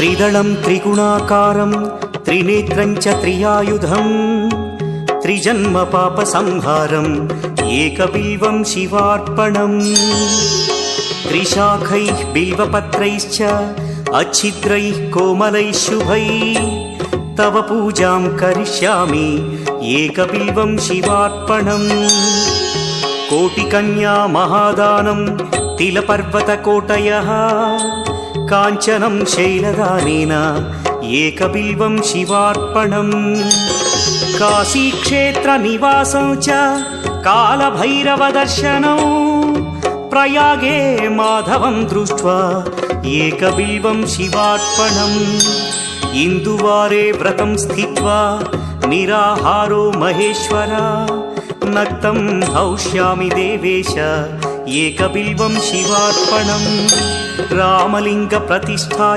त्रिदलं त्रिगुणाकारं त्रिनेत्रं च त्रियायुधं त्रिजन्म पापसंहारम् एकबिल्वं शिवार्पणम् त्रिशाखैः बिल्वपत्रैश्च अच्छिद्रैः कोमलैः शुभैः तव पूजां करिष्यामि एकबिल्वं शिवार्पणम् कोटिकन्या महादानं तिलपर्वतकोटयः काञ्चनं शैलदानेन एकबिल्वं शिवार्पणम् काशीक्षेत्रनिवासं च कालभैरवदर्शनौ प्रयागे माधवं दृष्ट्वा एकबिल्वं शिवार्पणम् इन्दुवारे व्रतं स्थित्वा निराहारो महेश्वर नक्तं हौष्यामि देवेश एकबिल्वं शिवार्पणम् रामलिङ्गप्रतिष्ठा